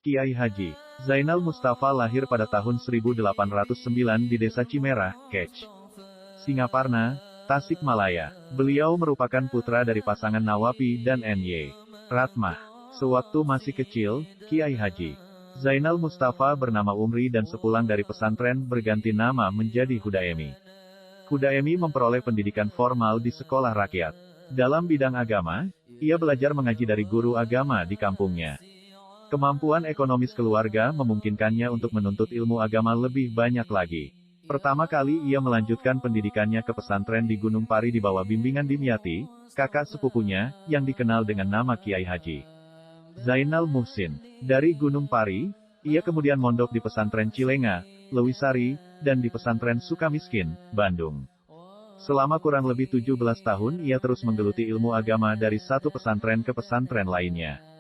Kiai Haji Zainal Mustafa lahir pada tahun 1809 di Desa Cimerah, Kec, Singaparna, Tasikmalaya. Beliau merupakan putra dari pasangan Nawapi dan Ny. Ratmah. Sewaktu masih kecil, Kiai Haji Zainal Mustafa bernama Umri dan sepulang dari pesantren berganti nama menjadi Hudaemi. Hudaemi memperoleh pendidikan formal di sekolah rakyat. Dalam bidang agama, ia belajar mengaji dari guru agama di kampungnya. Kemampuan ekonomis keluarga memungkinkannya untuk menuntut ilmu agama lebih banyak lagi. Pertama kali ia melanjutkan pendidikannya ke pesantren di Gunung Pari di bawah bimbingan Dimyati, kakak sepupunya, yang dikenal dengan nama Kiai Haji Zainal Muhsin. Dari Gunung Pari, ia kemudian mondok di pesantren Cilenga, Lewisari, dan di pesantren Sukamiskin, Bandung. Selama kurang lebih 17 tahun ia terus menggeluti ilmu agama dari satu pesantren ke pesantren lainnya.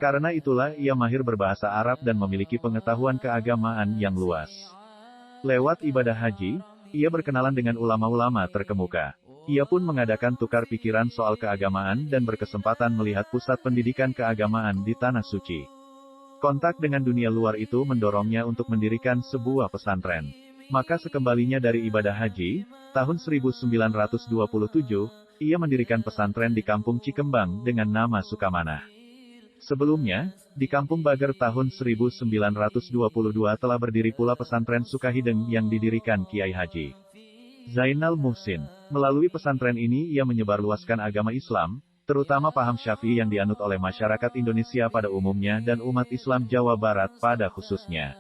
Karena itulah ia mahir berbahasa Arab dan memiliki pengetahuan keagamaan yang luas. Lewat ibadah haji, ia berkenalan dengan ulama-ulama terkemuka. Ia pun mengadakan tukar pikiran soal keagamaan dan berkesempatan melihat pusat pendidikan keagamaan di Tanah Suci. Kontak dengan dunia luar itu mendorongnya untuk mendirikan sebuah pesantren. Maka sekembalinya dari ibadah haji, tahun 1927, ia mendirikan pesantren di Kampung Cikembang dengan nama Sukamanah. Sebelumnya, di Kampung Bager tahun 1922 telah berdiri pula pesantren Sukahideng yang didirikan Kiai Haji Zainal Muhsin. Melalui pesantren ini ia menyebarluaskan agama Islam, terutama paham Syafi'i yang dianut oleh masyarakat Indonesia pada umumnya dan umat Islam Jawa Barat pada khususnya.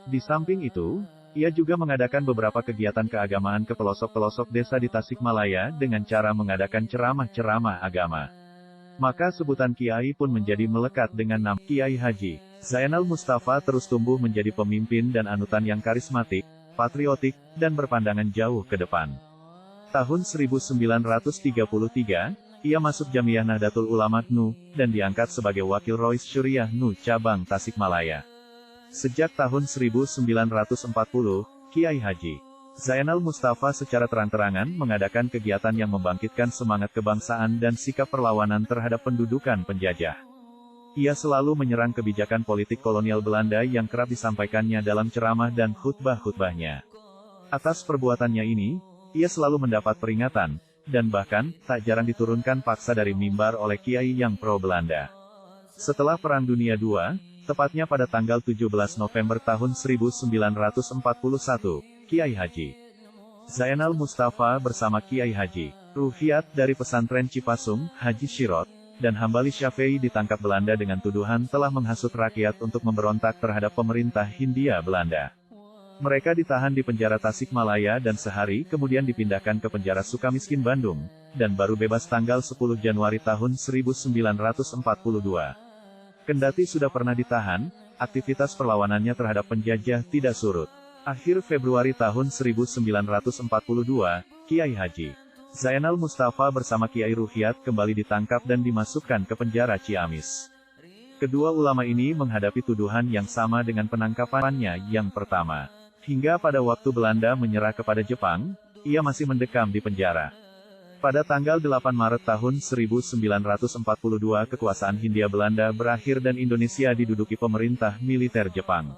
Di samping itu, ia juga mengadakan beberapa kegiatan keagamaan ke pelosok-pelosok desa di Tasikmalaya dengan cara mengadakan ceramah-ceramah agama. Maka sebutan Kiai pun menjadi melekat dengan nama Kiai Haji Zainal Mustafa terus tumbuh menjadi pemimpin dan anutan yang karismatik, patriotik, dan berpandangan jauh ke depan. Tahun 1933, ia masuk Jamiah Nahdlatul Ulama NU, dan diangkat sebagai Wakil Rois Syuriah NU Cabang Tasikmalaya. Sejak tahun 1940, Kiai Haji Zainal Mustafa secara terang-terangan mengadakan kegiatan yang membangkitkan semangat kebangsaan dan sikap perlawanan terhadap pendudukan penjajah. Ia selalu menyerang kebijakan politik kolonial Belanda yang kerap disampaikannya dalam ceramah dan khutbah-khutbahnya. Atas perbuatannya ini, ia selalu mendapat peringatan, dan bahkan, tak jarang diturunkan paksa dari mimbar oleh kiai yang pro-Belanda. Setelah Perang Dunia II, tepatnya pada tanggal 17 November tahun 1941, Kiai Haji Zainal Mustafa bersama Kiai Haji Ruhiat dari pesantren Cipasung, Haji Syirot, dan Hambali Syafi'i ditangkap Belanda dengan tuduhan telah menghasut rakyat untuk memberontak terhadap pemerintah Hindia Belanda. Mereka ditahan di penjara Tasikmalaya dan sehari kemudian dipindahkan ke penjara Sukamiskin Bandung, dan baru bebas tanggal 10 Januari tahun 1942. Kendati sudah pernah ditahan, aktivitas perlawanannya terhadap penjajah tidak surut. Akhir Februari tahun 1942, Kiai Haji Zainal Mustafa bersama Kiai Ruhiat kembali ditangkap dan dimasukkan ke penjara Ciamis. Kedua ulama ini menghadapi tuduhan yang sama dengan penangkapannya yang pertama. Hingga pada waktu Belanda menyerah kepada Jepang, ia masih mendekam di penjara. Pada tanggal 8 Maret tahun 1942 kekuasaan Hindia Belanda berakhir dan Indonesia diduduki pemerintah militer Jepang.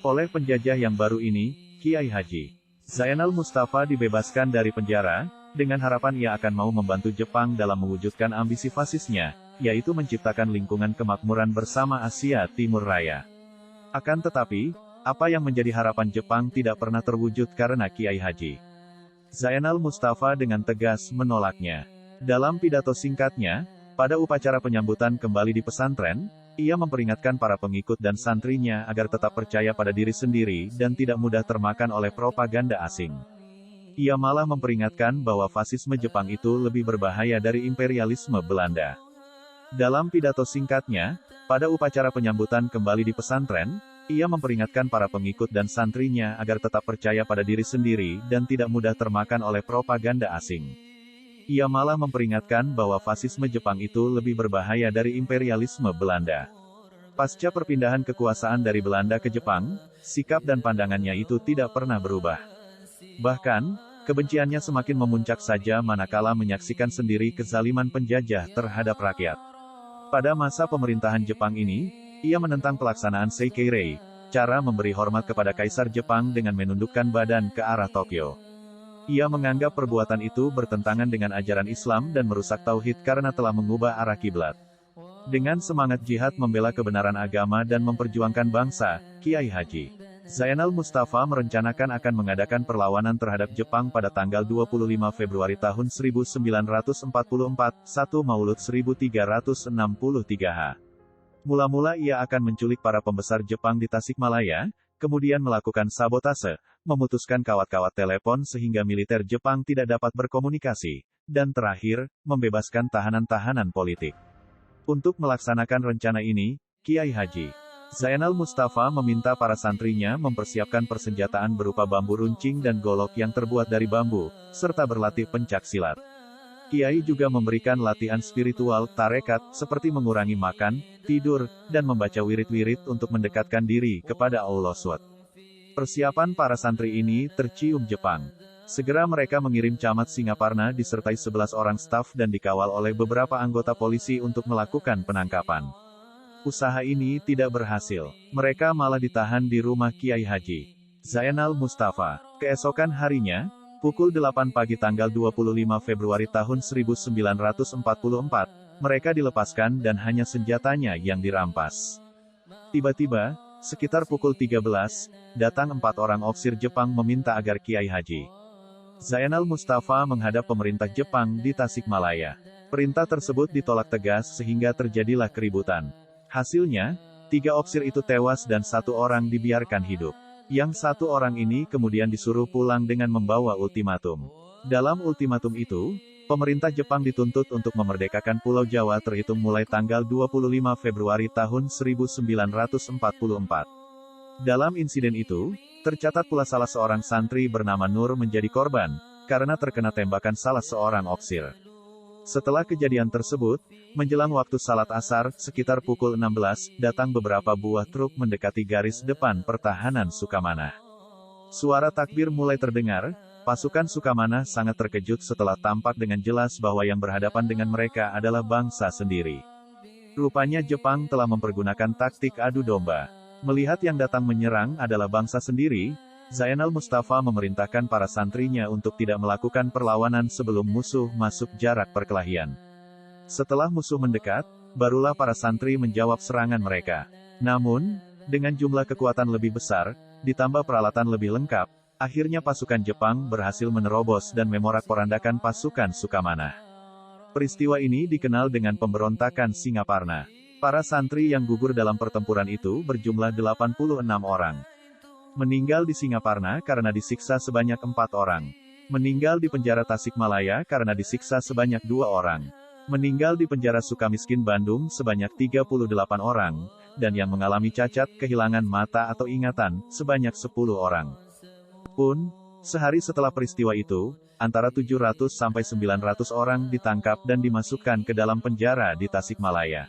Oleh penjajah yang baru ini, Kiai Haji Zainal Mustafa dibebaskan dari penjara, dengan harapan ia akan mau membantu Jepang dalam mewujudkan ambisi fasisnya, yaitu menciptakan lingkungan kemakmuran bersama Asia Timur Raya. Akan tetapi, apa yang menjadi harapan Jepang tidak pernah terwujud karena Kiai Haji Zainal Mustafa dengan tegas menolaknya. Dalam pidato singkatnya, pada upacara penyambutan kembali di pesantren, ia memperingatkan para pengikut dan santrinya agar tetap percaya pada diri sendiri dan tidak mudah termakan oleh propaganda asing. Ia malah memperingatkan bahwa fasisme Jepang itu lebih berbahaya dari imperialisme Belanda. Dalam pidato singkatnya, pada upacara penyambutan kembali di pesantren, ia memperingatkan para pengikut dan santrinya agar tetap percaya pada diri sendiri dan tidak mudah termakan oleh propaganda asing. Ia malah memperingatkan bahwa fasisme Jepang itu lebih berbahaya dari imperialisme Belanda. Pasca perpindahan kekuasaan dari Belanda ke Jepang, sikap dan pandangannya itu tidak pernah berubah. Bahkan, kebenciannya semakin memuncak saja manakala menyaksikan sendiri kezaliman penjajah terhadap rakyat. Pada masa pemerintahan Jepang ini, Ia menentang pelaksanaan Seikei-rei, cara memberi hormat kepada Kaisar Jepang dengan menundukkan badan ke arah Tokyo. Ia menganggap perbuatan itu bertentangan dengan ajaran Islam dan merusak tauhid karena telah mengubah arah kiblat. Dengan semangat jihad membela kebenaran agama dan memperjuangkan bangsa, Kiai Haji Zainal Mustafa merencanakan akan mengadakan perlawanan terhadap Jepang pada tanggal 25 Februari tahun 1944, 1 Maulud 1363 H. Mula-mula ia akan menculik para pembesar Jepang di Tasikmalaya, kemudian melakukan sabotase, memutuskan kawat-kawat telepon sehingga militer Jepang tidak dapat berkomunikasi, dan terakhir, membebaskan tahanan-tahanan politik. Untuk melaksanakan rencana ini, Kiai Haji Zainal Mustafa meminta para santrinya mempersiapkan persenjataan berupa bambu runcing dan golok yang terbuat dari bambu, serta berlatih pencak silat. Kiai juga memberikan latihan spiritual, tarekat, seperti mengurangi makan, tidur, dan membaca wirid-wirid untuk mendekatkan diri kepada Allah SWT. Persiapan para santri ini tercium Jepang. Segera mereka mengirim camat Singaparna disertai 11 orang staf dan dikawal oleh beberapa anggota polisi untuk melakukan penangkapan. Usaha ini tidak berhasil. Mereka malah ditahan di rumah Kiai Haji Zainal Mustafa. Keesokan harinya, pukul 8 pagi tanggal 25 Februari tahun 1944, mereka dilepaskan dan hanya senjatanya yang dirampas. Tiba-tiba, sekitar pukul 13, datang 4 orang ofisir Jepang meminta agar Kiai Haji Zainal Mustafa menghadap pemerintah Jepang di Tasikmalaya. Perintah tersebut ditolak tegas sehingga terjadilah keributan. Hasilnya, 3 ofisir itu tewas dan 1 orang dibiarkan hidup. Yang 1 orang ini kemudian disuruh pulang dengan membawa ultimatum. Dalam ultimatum itu, pemerintah Jepang dituntut untuk memerdekakan Pulau Jawa terhitung mulai tanggal 25 Februari tahun 1944. Dalam insiden itu, tercatat pula salah seorang santri bernama Nur menjadi korban, karena terkena tembakan salah seorang ofisir. Setelah kejadian tersebut, menjelang waktu salat asar, sekitar pukul 16, datang beberapa buah truk mendekati garis depan pertahanan Sukamana. Suara takbir mulai terdengar, pasukan Sukamana sangat terkejut setelah tampak dengan jelas bahwa yang berhadapan dengan mereka adalah bangsa sendiri. Rupanya Jepang telah mempergunakan taktik adu domba. Melihat yang datang menyerang adalah bangsa sendiri, Zainal Mustafa memerintahkan para santrinya untuk tidak melakukan perlawanan sebelum musuh masuk jarak perkelahian. Setelah musuh mendekat, barulah para santri menjawab serangan mereka. Namun, dengan jumlah kekuatan lebih besar, ditambah peralatan lebih lengkap, akhirnya pasukan Jepang berhasil menerobos dan memorak-porandakan pasukan Sukamana. Peristiwa ini dikenal dengan pemberontakan Singaparna. Para santri yang gugur dalam pertempuran itu berjumlah 86 orang. Meninggal di Singaparna karena disiksa sebanyak 4 orang. Meninggal di penjara Tasikmalaya karena disiksa sebanyak 2 orang. Meninggal di penjara Sukamiskin Bandung sebanyak 38 orang, dan yang mengalami cacat, kehilangan mata atau ingatan, sebanyak 10 orang. Pun, sehari setelah peristiwa itu, antara 700 sampai 900 orang ditangkap dan dimasukkan ke dalam penjara di Tasikmalaya.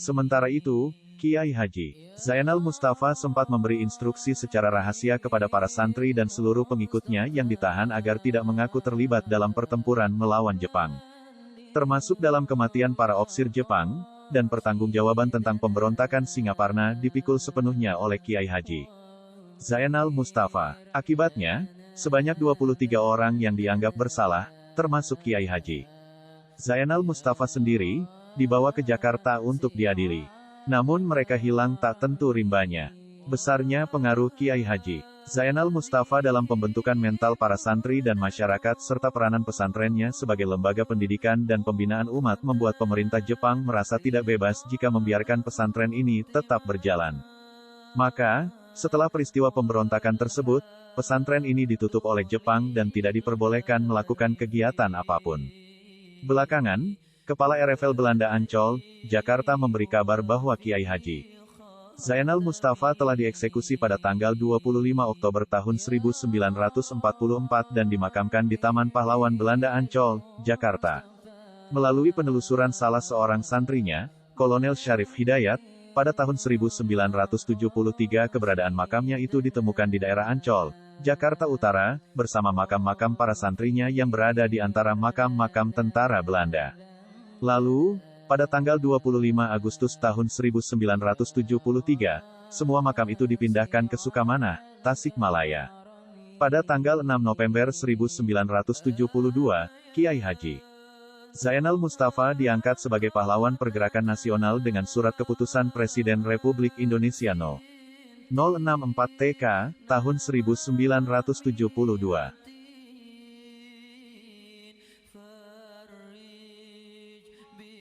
Sementara itu, Kiai Haji Zainal Mustafa sempat memberi instruksi secara rahasia kepada para santri dan seluruh pengikutnya yang ditahan agar tidak mengaku terlibat dalam pertempuran melawan Jepang. Termasuk dalam kematian para ofisir Jepang, dan pertanggungjawaban tentang pemberontakan Singaparna dipikul sepenuhnya oleh Kiai Haji Zainal Mustafa. Akibatnya, sebanyak 23 orang yang dianggap bersalah, termasuk Kiai Haji Zainal Mustafa sendiri, dibawa ke Jakarta untuk diadili. Namun mereka hilang tak tentu rimbanya. Besarnya pengaruh Kiai Haji Zainal Mustafa dalam pembentukan mental para santri dan masyarakat serta peranan pesantrennya sebagai lembaga pendidikan dan pembinaan umat membuat pemerintah Jepang merasa tidak bebas jika membiarkan pesantren ini tetap berjalan. Maka, setelah peristiwa pemberontakan tersebut, pesantren ini ditutup oleh Jepang dan tidak diperbolehkan melakukan kegiatan apapun. Belakangan, Kepala RFL Belanda Ancol, Jakarta memberi kabar bahwa Kiai Haji Zainal Mustafa telah dieksekusi pada tanggal 25 Oktober tahun 1944 dan dimakamkan di Taman Pahlawan Belanda Ancol, Jakarta. Melalui penelusuran salah seorang santrinya, Kolonel Syarif Hidayat, pada tahun 1973 keberadaan makamnya itu ditemukan di daerah Ancol, Jakarta Utara, bersama makam-makam para santrinya yang berada di antara makam-makam tentara Belanda. Lalu, Pada tanggal 25 Agustus tahun 1973, semua makam itu dipindahkan ke Sukamanah, Tasikmalaya. Pada tanggal 6 November 1972, Kiai Haji Zainal Mustafa diangkat sebagai pahlawan pergerakan nasional dengan surat keputusan Presiden Republik Indonesia No. 064 TK, tahun 1972.